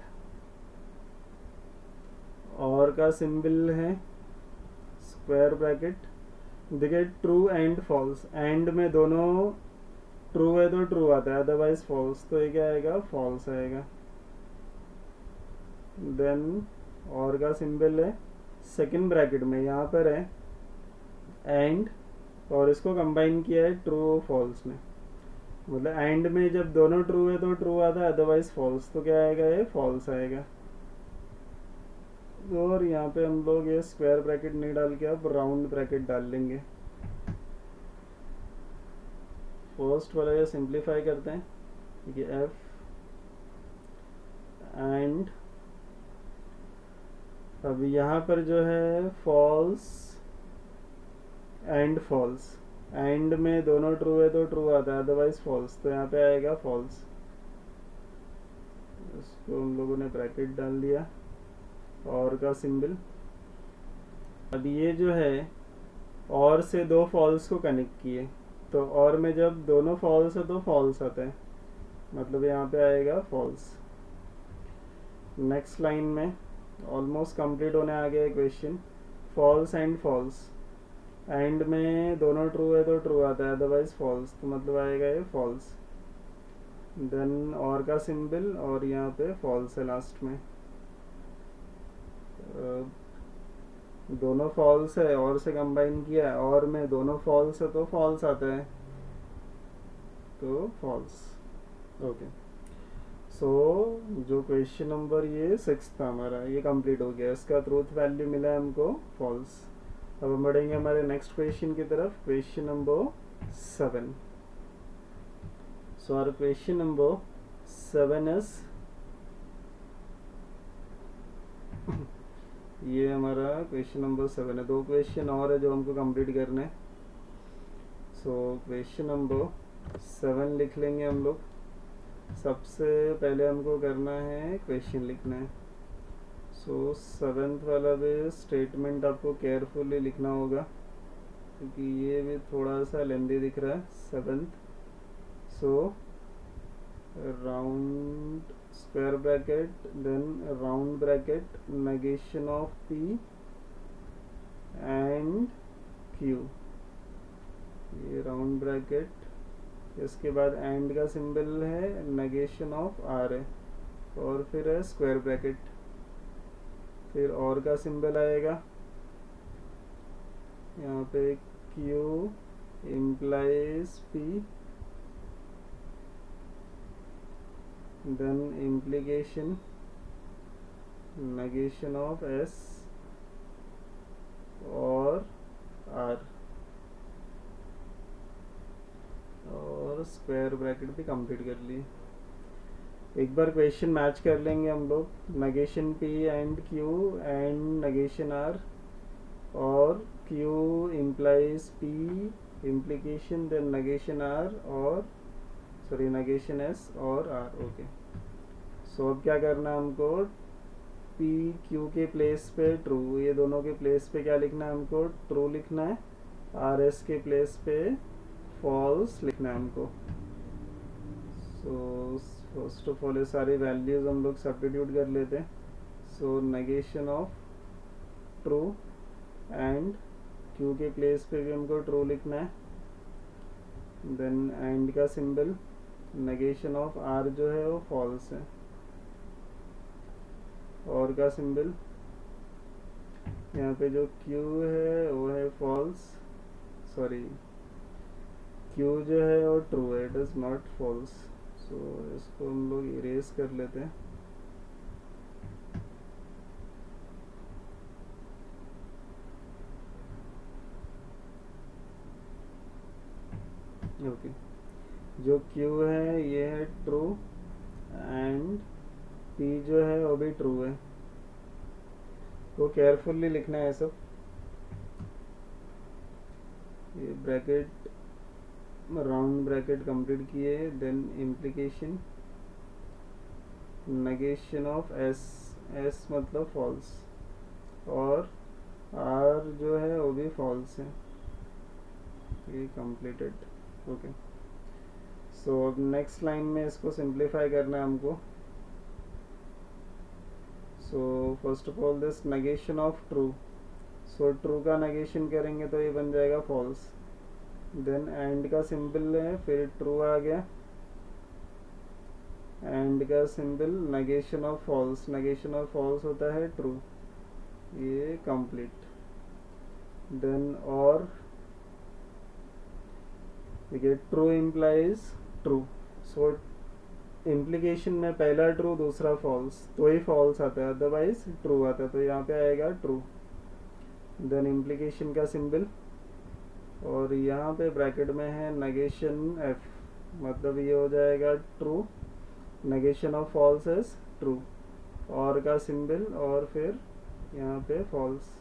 और का सिंबल है स्क्वायर ब्रैकेट, देखिए ट्रू एंड फॉल्स, एंड में दोनों ट्रू है तो ट्रू आता है, अदरवाइज फॉल्स, तो ये क्या आएगा, फॉल्स आएगा। देन और का सिंबल है सेकंड ब्रैकेट में, यहाँ पर है एंड, और इसको कंबाइन किया है ट्रू फॉल्स में, मतलब एंड में जब दोनों ट्रू है तो ट्रू आता है, अदरवाइज फॉल्स, तो क्या आएगा, ये फॉल्स आएगा। और यहाँ पे हम लोग ये स्क्वायर ब्रैकेट नहीं डाल के अब राउंड ब्रैकेट डाल लेंगे। फर्स्ट वाला ये सिंप्लीफाई करते हैं, ये एफ एंड, अब यहाँ पर जो है फॉल्स एंड फॉल्स, एंड में दोनों ट्रू है तो ट्रू आता है, अदरवाइज फॉल्स, तो यहाँ पे आएगा फॉल्स। इसको हम लोगों ने ब्रैकेट डाल दिया, और का सिंबल। अब ये जो है और से दो फॉल्स को कनेक्ट किए, तो और में जब दोनों फॉल्स है तो फॉल्स आता है, मतलब यहाँ पे आएगा फॉल्स। नेक्स्ट लाइन में ऑलमोस्ट कंप्लीट होने आ गया question, false and false, and में दोनों ट्रू है तो ट्रू आता है, अदरवाइज फॉल्स, तो मतलब आएगा ये फॉल्स। देन और का सिंबल, और यहाँ पे फॉल्स है लास्ट में। दोनों फॉल्स है और से कंबाइन किया है, और में दोनों फॉल्स है तो फॉल्स आता है, तो फॉल्स। ओके, सो जो क्वेश्चन नंबर ये 6 था हमारा, ये कंप्लीट हो गया, इसका ट्रूथ वैल्यू मिला है हमको फॉल्स। अब हम बढ़ेंगे हमारे नेक्स्ट क्वेश्चन की तरफ, question number 7। So our question number 7 is, ये हमारा क्वेश्चन नंबर 7 है, 2 क्वेश्चन और है जो हमको कंप्लीट करने हैं। सो क्वेश्चन नंबर 7 लिख लेंगे हम लोग। सबसे पहले हमको करना है क्वेश्चन लिखना है। सो 7th वाला भी स्टेटमेंट आपको केयरफुली लिखना होगा, क्योंकि ये भी थोड़ा सा लेंदी दिख रहा है 7th। So round square bracket, then round bracket, negation of P and Q, ये राउंड ब्रैकेट, इसके बाद एंड का सिंबल है नेगेशन ऑफ R है, और फिर है स्क्वायर ब्रैकेट, फिर और का सिंबल आएगा, यहाँ पे Q implies P, then implication negation of S और R, और स्क्वायर ब्रैकेट भी कंप्लीट कर लिए। एक बार क्वेश्चन मैच कर लेंगे हम लोग, negation P and Q and negation R, और Q implies P implication then negation R, और सॉरी नेगेशन S और R। ओके, सो अब क्या करना है हमको, P Q के प्लेस पे ट्रू, ये दोनों के प्लेस पे क्या लिखना है हमको, ट्रू लिखना है, R S के प्लेस पे फॉल्स लिखना है हमको। सो फर्स्ट ऑफ ऑल ये सारी वैल्यूज हम लोग सब्स्टिट्यूट कर लेते हैं। So negation of true and Q के प्लेस पे भी हमको ट्रू लिखना है, देन एंड का सिंबल, नेगेशन ऑफ R जो है वो फॉल्स है, और का सिंबल, यहाँ पे जो Q है वो है फॉल्स, सॉरी Q जो है वो ट्रू है, इट इज नॉट फॉल्स। सो इसको हम लोग इरेज कर लेते हैं। ओके, जो Q है ये है ट्रू, एंड P जो है वो भी ट्रू है, तो केयरफुली लिखना है सब। ये ब्रैकेट राउंड ब्रैकेट कंप्लीट किए, then implication, negation of S, S मतलब फॉल्स, और R जो है वो भी फॉल्स है, ये कंप्लीटेड। ओके, सो अब नेक्स्ट लाइन में इसको सिंप्लीफाई करना है हमको। So first of all this negation of true, so true का नेगेशन करेंगे तो ये बन जाएगा फॉल्स। देन एंड का सिंबल है, फिर ट्रू आ गया, एंड का symbol negation of false, negation of false होता है ट्रू, ये कंप्लीट। देन और देखिए true implies true, so implication में पहला ट्रू दूसरा फॉल्स, तो ही फॉल्स आता है, अदरवाइज ट्रू आता है, तो यहाँ पे आएगा ट्रू। देन इम्प्लीकेशन का सिंबल, और यहाँ पे ब्रैकेट में है नेगेशन एफ, मतलब ये हो जाएगा true, negation of false is true, और का सिंबल, और फिर यहाँ पे फॉल्स।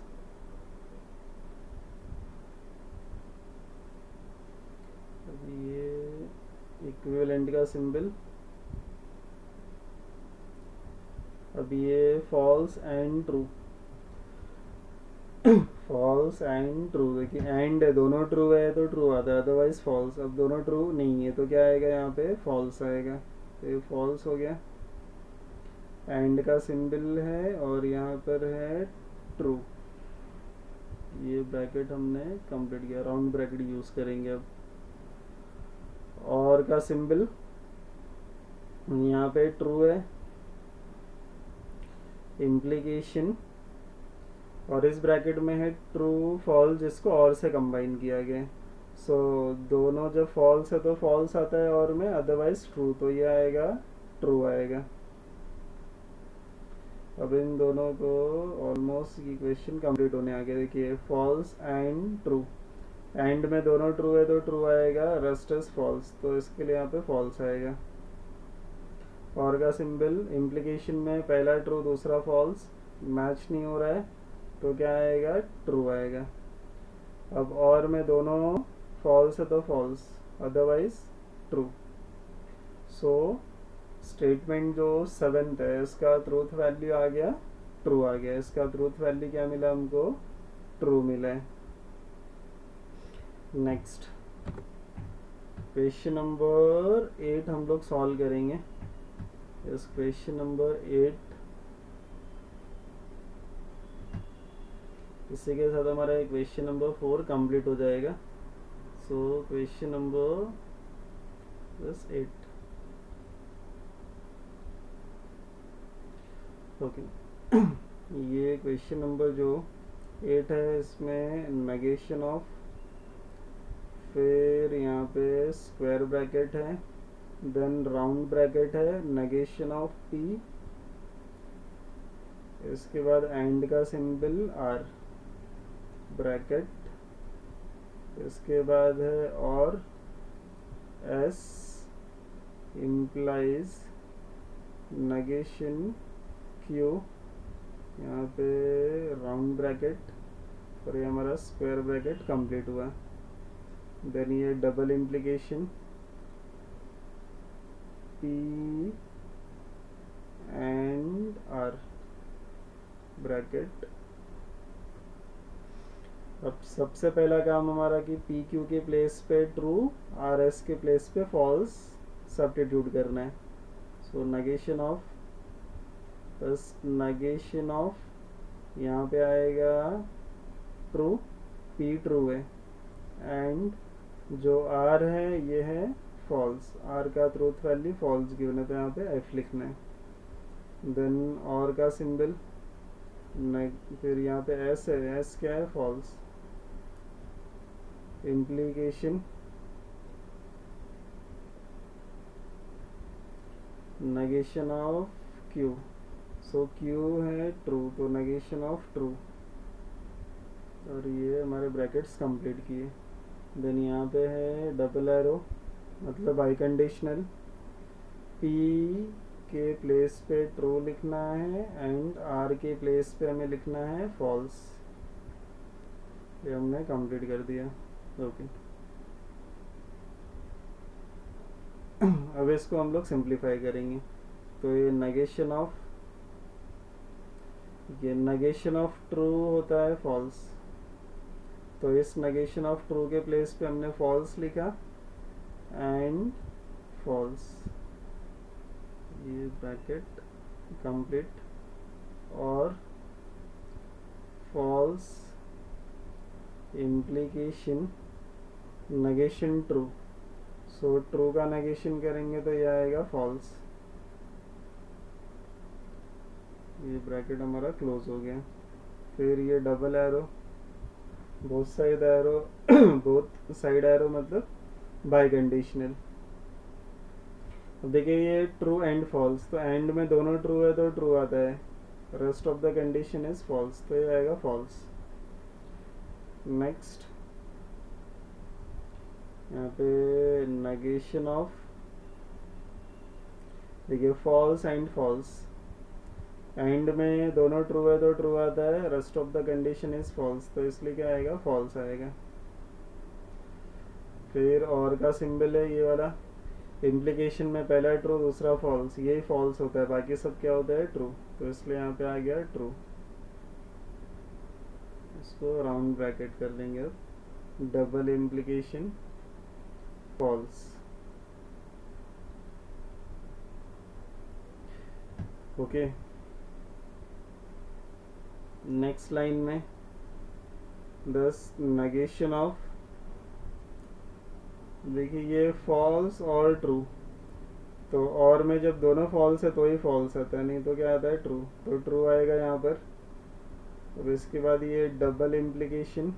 अब ये इक्विवेलेंट का सिंबल, अब ये false and true, false and true, देखिए एंड है, दोनों ट्रू है तो ट्रू आता है, अदरवाइज फॉल्स। अब दोनों ट्रू नहीं है तो क्या आएगा, यहाँ पे फॉल्स आएगा, तो ये फॉल्स हो गया। एंड का सिंबल है और यहाँ पर है ट्रू, ये ब्रैकेट हमने कंप्लीट किया, राउंड ब्रैकेट यूज करेंगे अब। और का सिंबल यहाँ पे ट्रू है, इम्प्लीकेशन, और इस ब्रैकेट में है ट्रू फॉल्स जिसको और से कंबाइन किया गया। सो दोनों जब फॉल्स है तो फॉल्स आता है और में, अदरवाइज ट्रू, तो ये आएगा ट्रू आएगा। अब इन दोनों को ऑलमोस्ट इक्वेशन कंप्लीट होने आ गया। देखिए फॉल्स एंड ट्रू, एंड में दोनों ट्रू है तो ट्रू आएगा, रेस्ट इज फॉल्स, तो इसके लिए यहाँ पे फॉल्स आएगा। और का सिंबल, इम्प्लीकेशन में पहला ट्रू दूसरा फॉल्स, मैच नहीं हो रहा है तो क्या आएगा, ट्रू आएगा। अब और में दोनों फॉल्स है तो false, otherwise true. So statement जो 7th है इसका ट्रूथ वैल्यू आ गया, ट्रू आ गया, इसका ट्रूथ वैल्यू क्या मिला हमको, ट्रू मिला है। नेक्स्ट क्वेश्चन नंबर 8 हम लोग सॉल्व करेंगे। इस क्वेश्चन नंबर 8, इसी के साथ हमारा क्वेश्चन नंबर 4 कंप्लीट हो जाएगा। So question number 8, okay. ये क्वेश्चन नंबर जो 8 है इसमें नेगेशन ऑफ, फिर यहाँ पे स्क्वायर ब्रैकेट है, देन राउंड ब्रैकेट है, नेगेशन ऑफ पी, इसके बाद एंड का सिंबल आर, ब्रैकेट, इसके बाद है और एस इम्प्लाइज नेगेशन क्यू, यहाँ पे राउंड ब्रैकेट, और ये हमारा स्क्वायर ब्रैकेट कंप्लीट हुआ। देन ये double implication P and R, bracket. अब सबसे पहला काम हमारा कि पी क्यू के प्लेस पे ट्रू, आर एस के प्लेस पे फॉल्स सब्स्टिट्यूट करना है। सो नेगेशन ऑफ, बस नेगेशन ऑफ यहाँ पे आएगा ट्रू, पी ट्रू है, एंड जो आर है ये है फॉल्स, आर का ट्रूथ वैल्यू फॉल्स गिवन है तो यहाँ पे एफ लिखना है। देन और का सिंबल, फिर यहाँ पे एस है, एस क्या है, false. Implication negation of Q, so Q है ट्रू तो नेगेशन ऑफ ट्रू, और ये हमारे ब्रैकेट्स कंप्लीट किए। देन यहाँ पे है डबल एरो, मतलब बाई कंडीशनल, पी के प्लेस पे ट्रू लिखना है एंड आर के प्लेस पे हमें लिखना है फॉल्स। ये हमने कंप्लीट कर दिया, ओके। अब इसको हम लोग सिंप्लीफाई करेंगे। तो ये नेगेशन ऑफ ट्रू होता है फॉल्स, तो इस नेगेशन ऑफ ट्रू के प्लेस पे हमने फॉल्स लिखा एंड फॉल्स, ये ब्रैकेट कंप्लीट। और false implication negation true. So true का नेगेशन करेंगे तो ये आएगा फॉल्स। ये ब्रैकेट हमारा क्लोज हो गया। फिर ये double arrow, both side arrow both side arrow मतलब बाय कंडीशनल। अब देखिए ये ट्रू एंड फॉल्स, तो एंड में दोनों ट्रू है तो ट्रू आता है, rest of the condition is false, तो ये आएगा फॉल्स। नेक्स्ट यहाँ पे नेगेशन ऑफ, देखिए फॉल्स एंड फॉल्स, एंड में दोनों ट्रू है तो ट्रू आता है, rest of the condition is false, तो इसलिए क्या आएगा फॉल्स आएगा। फिर और का सिंबल है ये वाला, इम्प्लीकेशन में पहला ट्रू दूसरा फॉल्स, यही फॉल्स होता है, बाकी सब क्या होता है ट्रू, तो इसलिए यहाँ पे आ गया ट्रू। इसको राउंड ब्रैकेट कर देंगे अब, double implication false. Okay, next line में दस नेगेशन ऑफ, देखिए ये फॉल्स और ट्रू, तो और में जब दोनों फॉल्स है तो ही फॉल्स आता है, नहीं तो क्या आता है ट्रू, तो ट्रू आएगा यहाँ पर। अब इसके बाद ये डबल इम्प्लीकेशन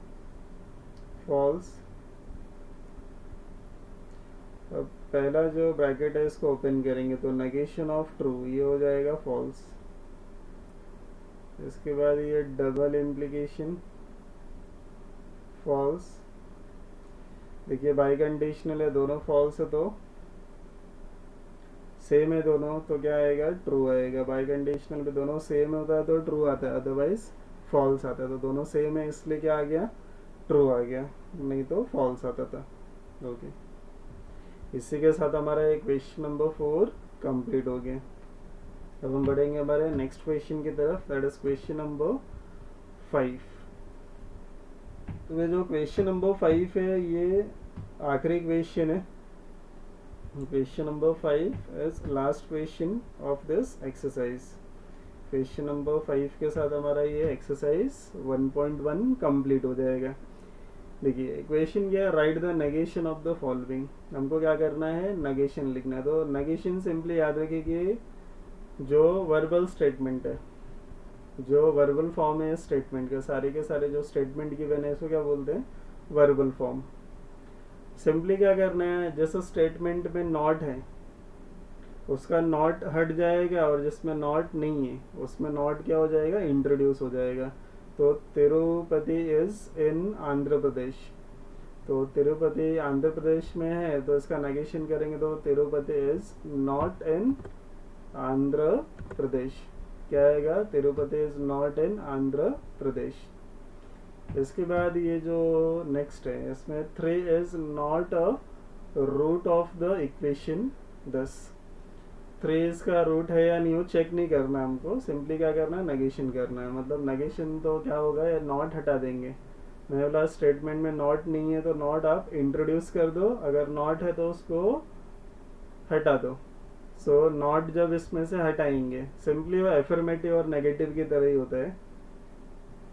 फॉल्स। अब पहला जो ब्रैकेट है इसको ओपन करेंगे तो नेगेशन ऑफ ट्रू ये हो जाएगा फॉल्स। इसके बाद ये डबल इम्प्लीकेशन फॉल्स, देखिए बाई कंडीशनल है, दोनों फॉल्स है तो सेम है दोनों, तो क्या आएगा ट्रू आएगा। बाई कंडीशनल में दोनों सेम होता है तो ट्रू आता है, अदरवाइज फॉल्स आता है, तो दोनों सेम है इसलिए क्या आ गया ट्रू आ गया, नहीं तो फॉल्स आता था। ओके, इसी के साथ हमारा एक क्वेश्चन नंबर 4 कंप्लीट हो गया। अब हम बढ़ेंगे हमारे नेक्स्ट क्वेश्चन की तरफ, दैट इज क्वेश्चन नंबर 5। तो ये जो क्वेश्चन नंबर 5 है ये आखिरी क्वेश्चन है। Question number 5 is last question of this exercise. Question number 5 के साथ हमारा ये एक्सरसाइज 1.1 कंप्लीट हो जाएगा। देखिए क्वेश्चन क्या है, right the negation of the following. हमको क्या करना है, नेगेशन लिखना है। तो नेगेशन सिंपली याद रखिए कि जो वर्बल स्टेटमेंट है, जो वर्बल फॉर्म है स्टेटमेंट के सारे जो स्टेटमेंट गिवन है इसको क्या बोलते हैं, वर्बल फॉर्म। सिंपली क्या करना है, जैसे स्टेटमेंट में नॉट है उसका नॉट हट जाएगा, और जिसमें नॉट नहीं है उसमें नॉट क्या हो जाएगा, इंट्रोड्यूस हो जाएगा। तो तिरुपति इज इन आंध्र प्रदेश, तो तिरुपति आंध्र प्रदेश में है तो इसका नेगेशन करेंगे तो Tirupati is not in Andhra Pradesh, क्या आएगा, Tirupati is not in Andhra Pradesh. इसके बाद ये जो नेक्स्ट है इसमें 3 is not a root of the equation 10। 3 इसका रूट है या नहीं वो चेक नहीं करना हमको, सिंपली क्या करना है, नेगेशन करना है। मतलब नेगेशन तो क्या होगा, ये नॉट हटा देंगे। मैं बोला स्टेटमेंट में नॉट नहीं है तो नॉट आप इंट्रोड्यूस कर दो, अगर नॉट है तो उसको हटा दो। सो नॉट जब इसमें से हटाएंगे, सिंपली वो एफर्मेटिव और नेगेटिव की तरह ही होता है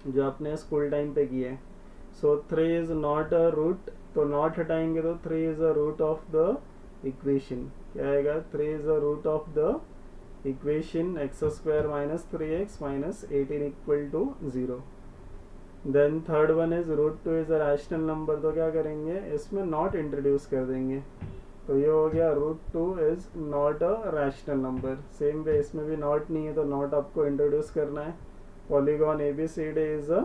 जो आपने स्कूल टाइम पे किया है। So 3 is not a root, तो नॉट हटाएंगे तो 3 is a root of the equation, क्या आएगा, 3 is a root of the equation x² minus 3x minus 18 equal to 0। Then third one is root 2 is a rational number, तो क्या करेंगे इसमें not introduce कर देंगे, तो ये हो गया root 2 is not a rational number. Same way इसमें भी नॉट नहीं है तो नॉट आपको इंट्रोड्यूस करना है। Polygon ABCD is a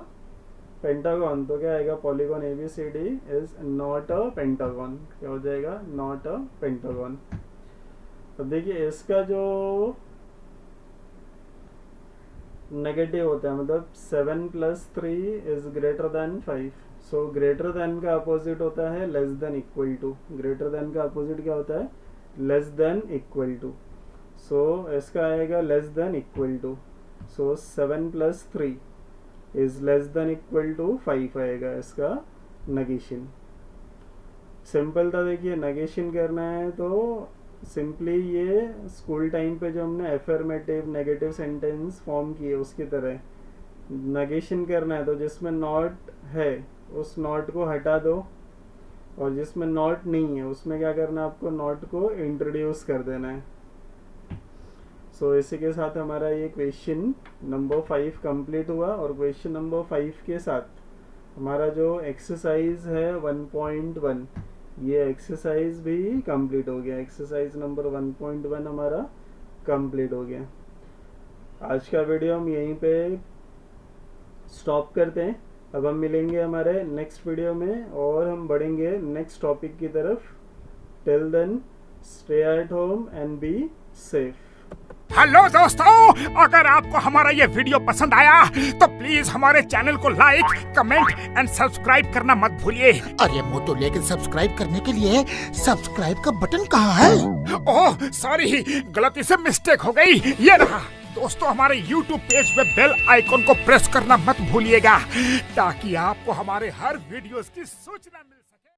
pentagon, तो क्या आएगा, polygon ABCD is not a pentagon, क्या हो जाएगा, नॉट अ पेंटागन। अब देखिए इसका जो नेगेटिव होता है, मतलब 7 + 3 is greater than 5। So greater than का अपोजिट होता है less than equal to, greater than का अपोजिट क्या होता है, less than equal to. So इसका आएगा less than equal to, so 7 + 3 is less than equal to 5 आएगा इसका नेगेशन। सिंपल था, देखिए नेगेशन करना है तो सिंपली ये स्कूल टाइम पे जो हमने एफर्मेटिव नेगेटिव सेंटेंस फॉर्म किए उसकी तरह नेगेशन करना है, तो जिसमें नॉट है उस नॉट को हटा दो, और जिसमें नॉट नहीं है उसमें क्या करना है, आपको नॉट को इंट्रोड्यूस कर देना है। सो इसी के साथ हमारा ये क्वेश्चन नंबर 5 कंप्लीट हुआ, और क्वेश्चन नंबर 5 के साथ हमारा जो एक्सरसाइज है 1.1 ये एक्सरसाइज भी कंप्लीट हो गया। एक्सरसाइज नंबर 1.1 हमारा कंप्लीट हो गया। आज का वीडियो हम यहीं पे स्टॉप करते हैं। अब हम मिलेंगे हमारे नेक्स्ट वीडियो में और हम बढ़ेंगे नेक्स्ट टॉपिक की तरफ। Till then stay at home and be safe. Hello दोस्तों, अगर आपको हमारा ये वीडियो पसंद आया तो प्लीज हमारे चैनल को लाइक, कमेंट एंड सब्सक्राइब करना मत भूलिए। अरे मोटू, लेकिन सब्सक्राइब करने के लिए सब्सक्राइब का बटन कहाँ है? ओह सॉरी, गलती से मिस्टेक हो गई, ये रहा। दोस्तों, हमारे YouTube पेज पे बेल आइकॉन को प्रेस करना मत भूलिएगा ताकि आपको हमारे हर वीडियोस की सूचना मिले।